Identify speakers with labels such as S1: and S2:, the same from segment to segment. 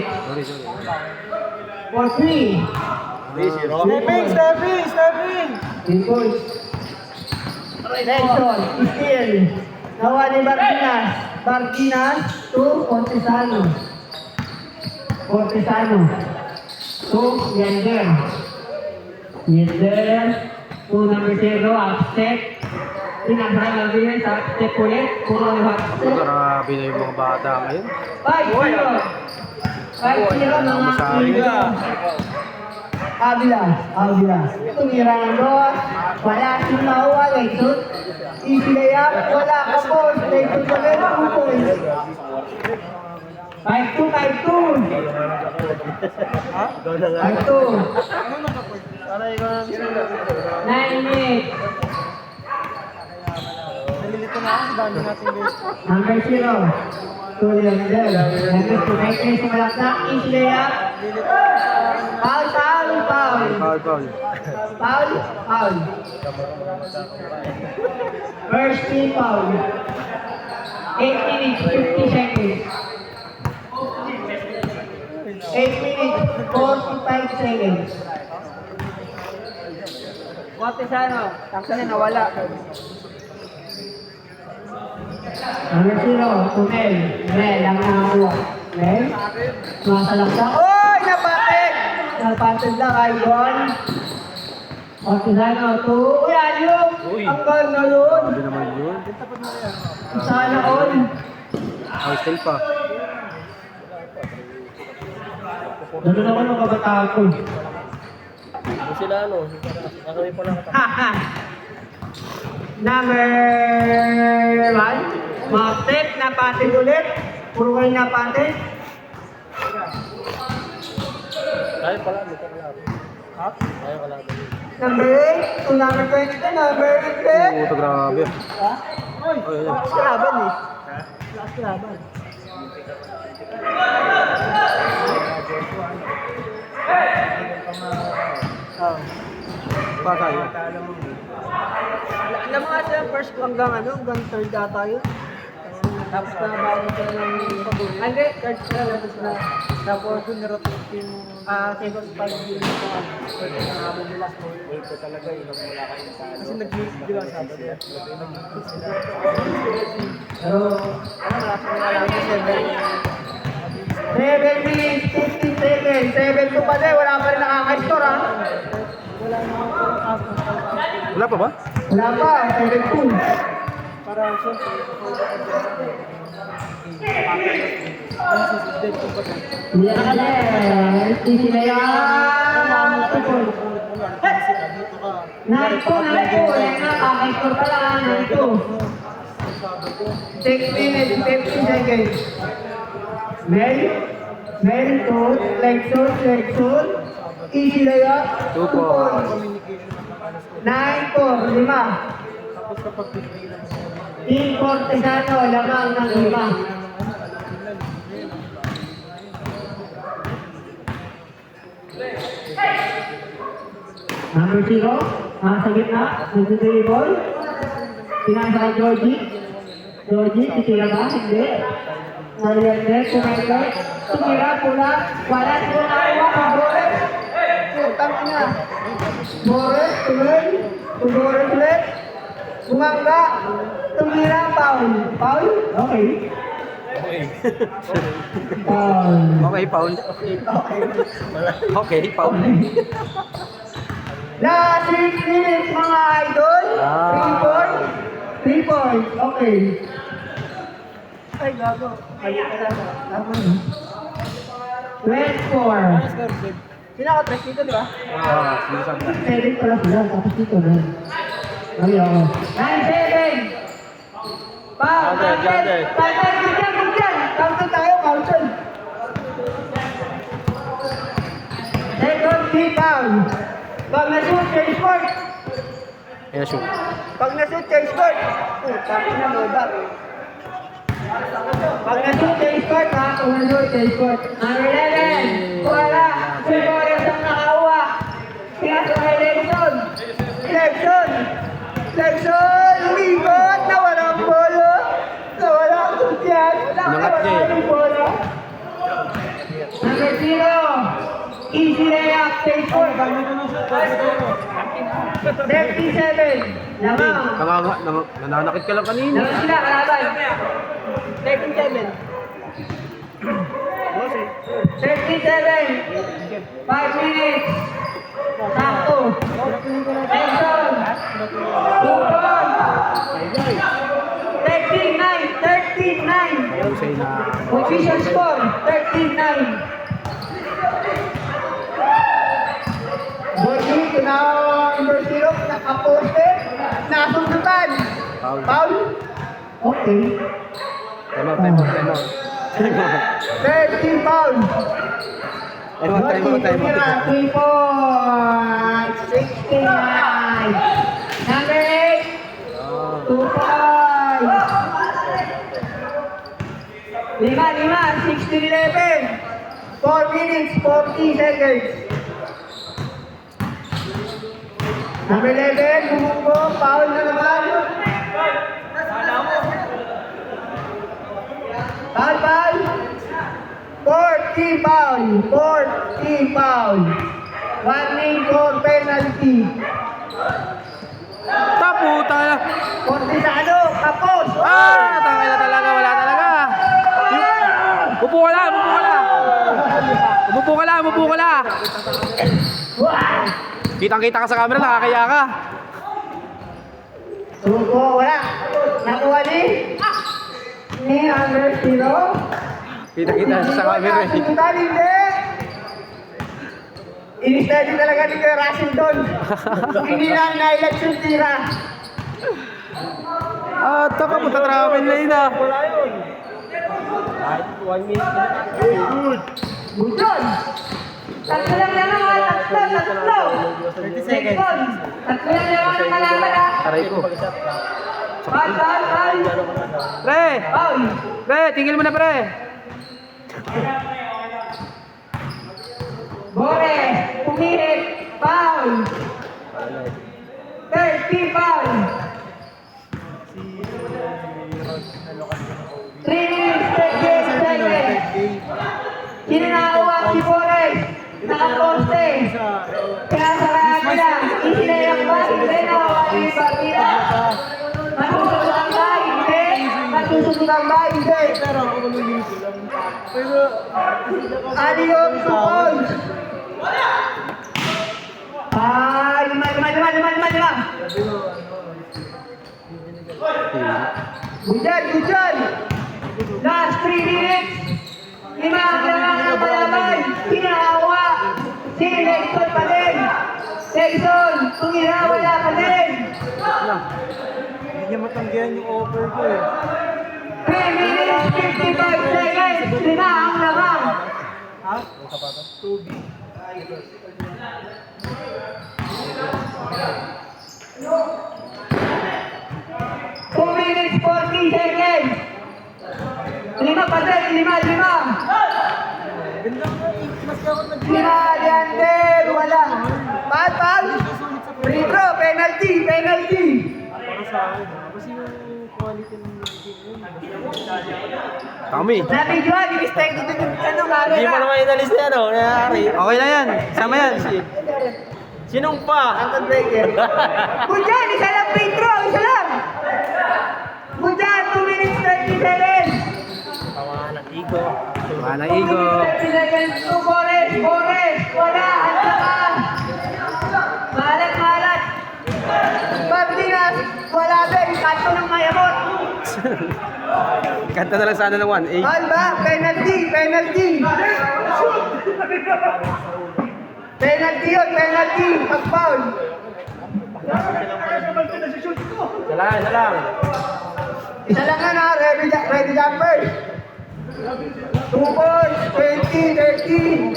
S1: Sorry.
S2: For 3.
S3: Stepping!
S2: Impulse. Nelson, still. Nawa ni Martinez. Martinez to Cortesano. To Yender. To number 0, upstep. Tinabra na rin sa upstep ulit. Puro yung upstep.
S1: Grabe na yung mga bata ngayon.
S2: 5-0. 5-0 mga Igo. Avila. Tumira ng dos. Wala siyang nakuha. Legson. Easy layup. Wala ka po. Legson pa rin. 2 points. 5-2. 9 minutes.
S3: Nalilito na ako sa dami natin guys.
S2: Number 0. To Yender. Yender to Mekes. Malaksak. Easy layup. Foul. First team foul. 8 minutes, 50 seconds. 8 minutes, 45 seconds.
S3: Cortesano, taksa na nawala.
S2: Number 0, to Mel. Mel, ang nakakuha. Mel, masalaksak. Oy! Napatid lang, Igon. Cortesano to. Uy, Ayong! Ang ganda yun.
S1: Grabe naman yun.
S2: Sana all.
S1: Still pa.
S2: Ano naman ang kabataan ko?
S1: Sila nakawin pa lang.
S2: Number 1. Maptep, napatin ulit. Puro kayo napatin.
S1: Kaya pala, may kalabo.
S3: Ha?
S1: Kaya kalabo.
S2: Number 8. To number 22. Number 8.
S1: Ito grabe.
S3: Ha? Oy!
S1: Ayun.
S3: Lakas kalaban eh. Lakas kalaban.
S1: Pa tayo.
S3: Alam mo nga siya, first hanggang third ata yun. Tapos na bago siya ng pag-uwi. Hindi, third siya, labas na. Tapos doon nirotate yung second five yun sa first na habang nila.
S1: Ito talaga yun ang wala kayo sa
S3: Kasi nag-use, di ba, sabi niya?
S2: Pero,
S3: Wala sa mga alam niya,
S2: 7 minutes, 50 seconds. 7 to pa din. Wala pa rin nakaka-score, ha?
S1: Wala pa ba?
S2: Wala pa. 7-2.
S3: para siyempre,
S2: Yes, easy na yan. Nandito. Yan na, kakascore pa lang. Nandito. 6 minutes, 50 seconds. Mel to, Lexon. Easy na yan.
S1: 2 points.
S2: 9-4, 5. Team Cortesano, lamang ng 5. Number 0, sa gitna, nag-dribble. Pinasa kay Georgie, titira ba? Hindi. Mariende, kumenda. Tumira, pula. Wala, tumawa, Bores. Putang ina. Bores, tuloy. Bores ulit. Bumangga. Tumira, Paul. Paul? Okay. Paul.
S1: Okay, Paul. Okay, Paul.
S2: Last 6 minutes mga idol. 3 points. Okay.
S3: ay gago. Ay,
S2: Tama na. 24.
S3: Sinaka-track dito, di ba?
S1: Sinasabi na.
S2: 7 pala sila. Tapos dito na. Ay, ako. 9-7. Pa,
S1: Jade.
S2: Counter. Counter tayo, counter. Second free down. Pag na-shoot, change court.
S1: Kaya shoot.
S2: Pag na-shoot, change court. Tapos na, lobat. Pag na-shoot, change court, ha? Kung na-shoot, change court. Number 11. Wala. Si Boris ang nakawa. Pinasok kay Lexon. Umigot. Nawala ang bolo. Nawala ang sutyan.
S1: Nangat niya eh.
S2: Nawala ang bolo. Easy layup, stage 4. 37. Lamang.
S1: Nananakit ka lang kanina.
S2: Lamang sila, kalaban.
S3: 13-7.
S2: 37. 5 minutes. Sakto. Nelson. Tupon. 13-9. 13-9.
S1: Say na.
S2: Official score, 13-9. Boy, number 0, nakaposte, nasundutan.
S1: Foul.
S2: Foul? Okay.
S1: Time out.
S2: 13 foul.
S1: Time out.
S2: 3 points, 69. Number 8, 2 points. 5, 16-11. 4 minutes, 40 seconds. Number 11, bumunggo, foul na naman. Foul. 40 foul. 1 name for penalty.
S1: Taputa na.
S2: Cortesano, tapos.
S1: Tangay na talaga. Wala talaga. Upo ka lang. Kitang-kita ka sa camera, nakakaya ka.
S2: Tuko, wala. Nakuha ni number 0.
S1: Kita-kita sa camera eh.
S2: Sundutan, hindi. Ini-study talaga ni Kuya Russell doon. Hindi lang na-highlight yung tira.
S1: Taka mo, tatravel na yun ah.
S3: Wala yun. Kahit 1 minute na.
S2: Good job. Tatlo lang naman, tatlo.
S3: 30 seconds.
S2: Tatlo lang naman ang kalaban ha.
S1: Aray ko.
S2: Foul.
S1: Pre, tingil mo na pre.
S2: Bore, pumirit, foul. 30 foul. 3 minutes, 38 seconds. Sino nakakuha? Si Bore. Nakaposte. Pinasaraan nila. Isinayang ba? Hindi na. Wali ba? Tira. Masusunod ba? Hindi. Masusunod ba? Hindi.
S3: Pero ako malulito lang. Pero,
S2: Adios, 2 points. Lima. Good job. Last 3 minutes. 5 ang ng palaban. Sinakawa. Si Nelson pa din. Nelson, tumira, wala pa din.
S3: hindi niya matanggihan yung offer ko eh.
S2: 3 minutes, 55 seconds. 5 ang lamang.
S3: Ha? Tubig.
S2: 2 minutes, 40 seconds. 5 pa din, 5.
S3: Ganda nga eh. Mas ako nag-
S2: Leander, wala. Foul. Free throw, penalty.
S3: Para sa akin. Kasi yung quality ng team yun.
S1: Kami.
S2: Nabidyoan, i-mistake dito yung camera.
S3: Hindi pa naman inalis na yan oh. Nangyari.
S1: Okay na yan. Sama yan.
S3: Sinong pa?
S2: Anton Breaker. Kunjan, isa lang free throw, isa lang. Kunjan, 2 minutes, 30 seconds.
S1: Mana Igo.
S2: 30 seconds to Bores. Wala, handa ka. Malat. Pagdinas, wala din, kanto ng mayamot.
S1: Kanta na lang sana ng 1-8.
S2: Alba, penalty. Penalty, pag-foul.
S1: Isa lang.
S2: Isa lang na, ready jumper. 2 points, 20-13.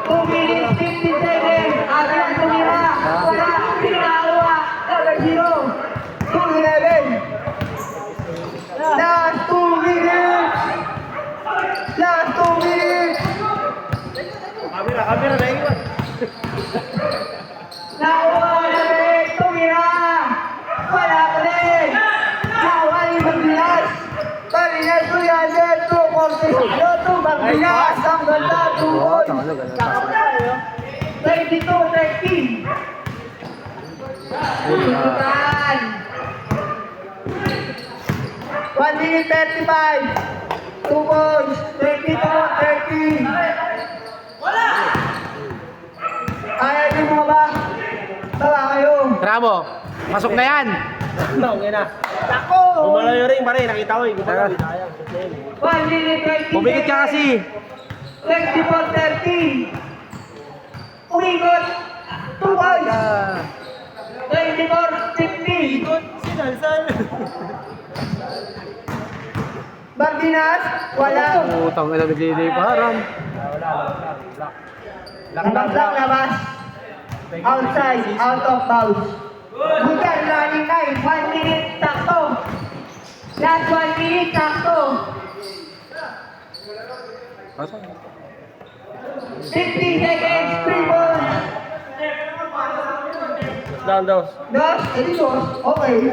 S2: 2 minutes, 50 seconds. Atin ang tumira. Wala, pinawa. Number 0. 2-11. Last 2 minutes.
S3: Camera na iwan.
S2: Nakuha na rin, tumira. Wala pa din. Nakuha ni Magdilas. Balinas 200 to 40. 2 back Barbinas, ang ganda, 2
S1: Oo,
S2: points.
S1: tama na, ganun pa.
S2: 32-13. Tutukan. 1 minute 35. 2 points. 32-13. Ayaw niyo mga ba? Tawa kayo.
S1: Kramo, pasok na yan.
S3: Okay na.
S2: Ako!
S3: Bumalayo rin pare, nakita ko eh. Bumalayo.
S2: 1 minute 20
S1: Pumikit ka kasi.
S2: 24-13. Umikot. 2 points. 24-15.
S3: Sinalsal.
S2: Barbinas, wala.
S1: Putang ina, naglilay parang.
S2: Labas, labas. Outside, out of bounds. Bukan, running time. 1 minute, sakto. Last 1 minute, sakto. 50 seconds, 3 balls.
S3: Down, down.
S2: Dos, edi dos, okay.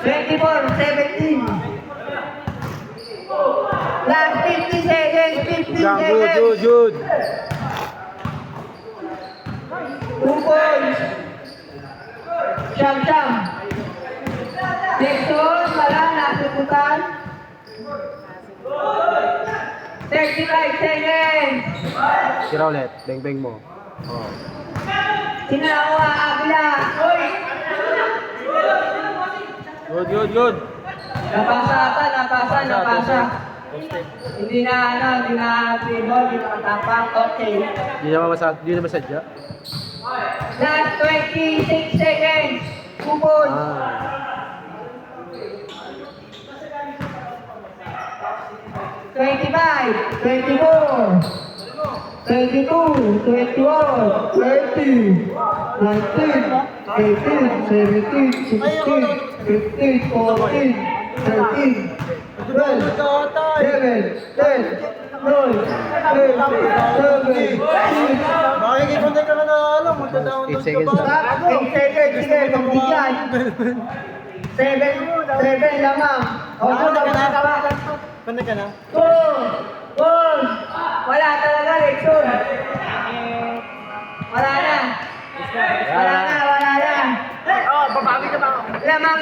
S2: 24-17. Last 50 seconds, 50
S1: Yan, good,
S2: seconds.
S1: good, good.
S2: 2 points. Siyam. Next one, wala, nasubukan. 35 seconds.
S1: Sira ulit, beng-beng mo. Oh.
S2: Sinawa, Abila. Uy!
S1: Good, good, good.
S2: Napasa. Hindi na table, hindi na tapak. Okay.
S1: Di naman sadya.
S2: Last 26 seconds. 2 points.
S1: Ah.
S2: 25, 24, 32, 21, 20, 19, 18, 17, 16, 15, 14, 13, 12, 11, 10, 9, 8, 7, 6,
S3: Makikipantay ka na alam, magda-down
S1: 8 seconds na.
S2: 8 seconds, sige, magbigyan. 7 lamang. O,
S3: Pantay ka na?
S2: 2, 1, wala talaga, Rexon. Wala na. Wala na.
S3: Oh, babawi ka ba?
S2: Lamang